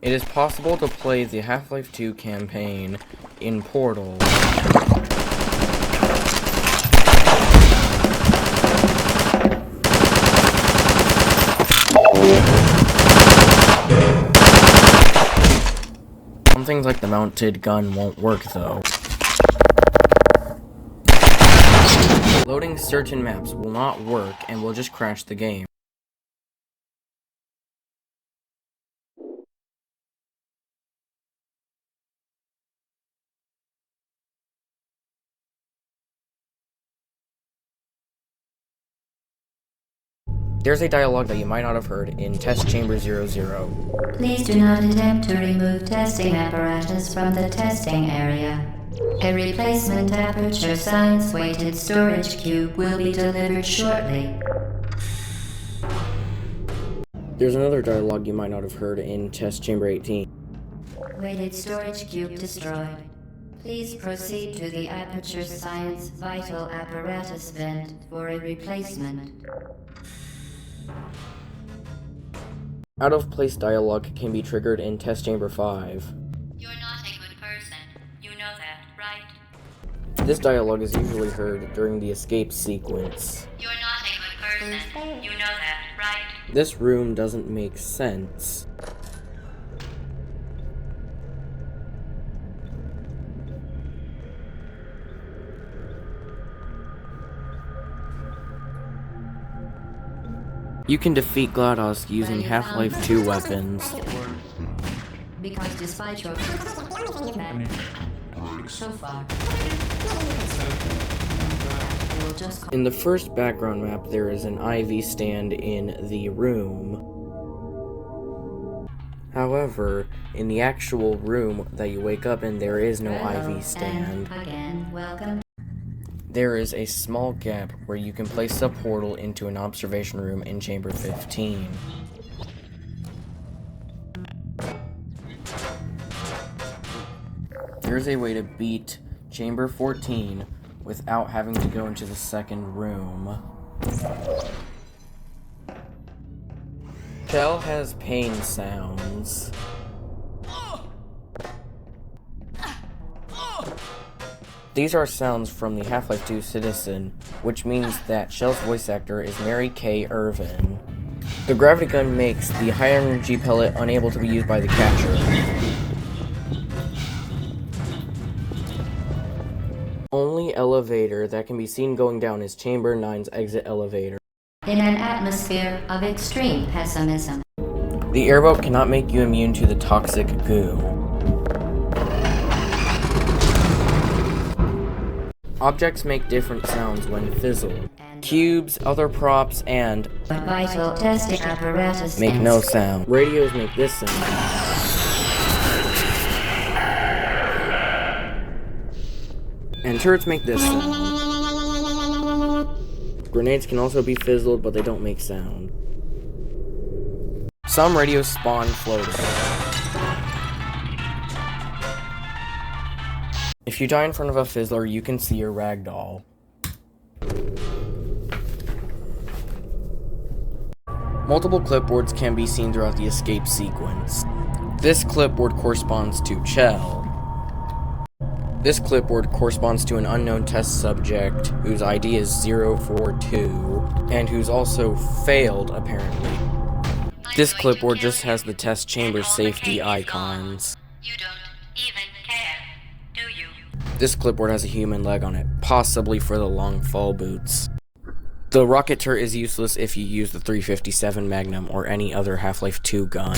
It is possible to play the Half-Life 2 campaign in Portal. Some things like the mounted gun won't work though. Loading certain maps will not work and will just crash the game. There's a dialogue that you might not have heard in Test Chamber 00. Please do not attempt to remove testing apparatus from the testing area. A replacement Aperture Science weighted storage cube will be delivered shortly. There's another dialogue you might not have heard in Test Chamber 18. Weighted storage cube destroyed. Please proceed to the Aperture Science vital apparatus vent for a replacement. Out-of-place dialogue can be triggered in Test Chamber 5. You're not a good person. You know that, right? This dialogue is usually heard during the escape sequence. You're not a good person. You know that, right? This room doesn't make sense. You can defeat GLaDOS using Half-Life 2 weapons. Because despite your so far, in the first background map, there is an IV stand in the room. However, in the actual room that you wake up in, there is no IV stand. Again, welcome. There is a small gap where you can place a portal into an observation room in Chamber 15. There's a way to beat Chamber 14 without having to go into the second room. Shell has pain sounds. These are sounds from the Half-Life 2 Citizen, which means that Shell's voice actor is Mary Kay Irvin. The gravity gun makes the high-energy pellet unable to be used by the catcher. Only elevator that can be seen going down is Chamber 9's exit elevator. In an atmosphere of extreme pessimism, The airboat cannot make you immune to the toxic goo. Objects make different sounds when fizzled. Cubes, other props, and vital testing apparatus make no sound. Radios make this sound. And turrets make this sound. Grenades can also be fizzled, but they don't make sound. Some radios spawn floating. If you die in front of a fizzler, you can see your ragdoll. Multiple clipboards can be seen throughout the escape sequence. This clipboard corresponds to Chell. This clipboard corresponds to an unknown test subject whose ID is 042, and who's also failed, apparently. This clipboard just has the test chamber safety icons. You don't even care, do you? This clipboard has a human leg on it, possibly for the long fall boots. The rocket turret is useless if you use the 357 Magnum or any other Half-Life 2 gun.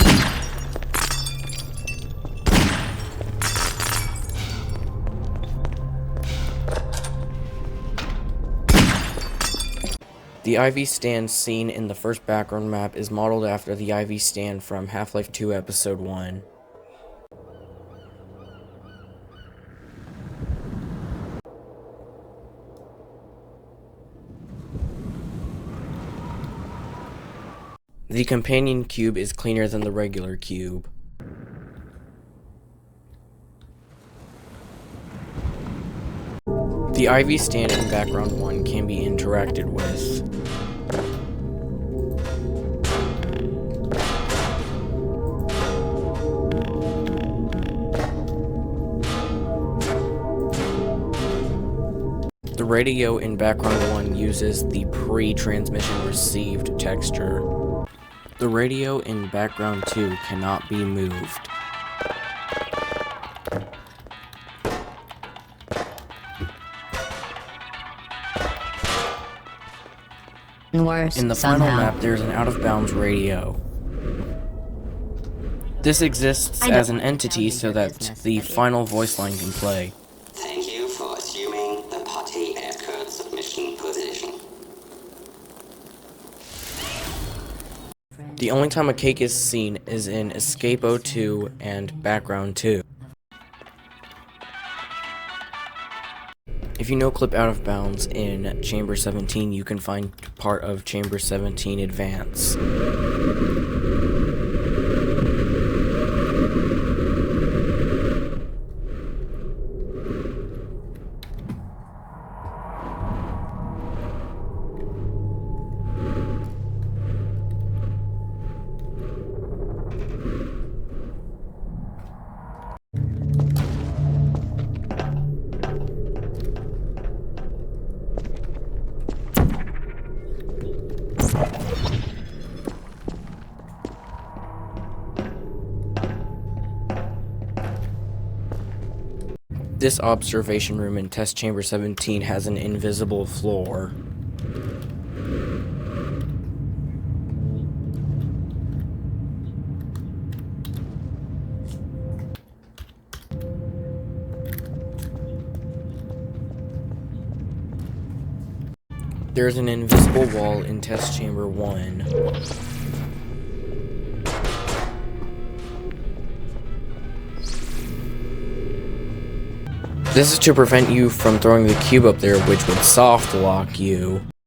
The IV stand seen in the first background map is modeled after the IV stand from Half-Life 2 Episode 1. The companion cube is cleaner than the regular cube. The IV stand in background 1 can be interacted with. radio in background 1 uses the pre-transmission received texture. The radio in background 2 cannot be moved. Worse, In the final somehow. map, there's an out-of-bounds radio. This exists as an entity so that the final voice line can play. Thank you for assuming the Putty Aircode submission position. The only time a cake is seen is in Escape 02 and Background 2. If you know Clip Out of Bounds in Chamber 17, you can find part of Chamber 17 Advance. This observation room in Test Chamber 17 has an invisible floor. There's an invisible wall in Test Chamber 1. This is to prevent you from throwing the cube up there, which would soft lock you.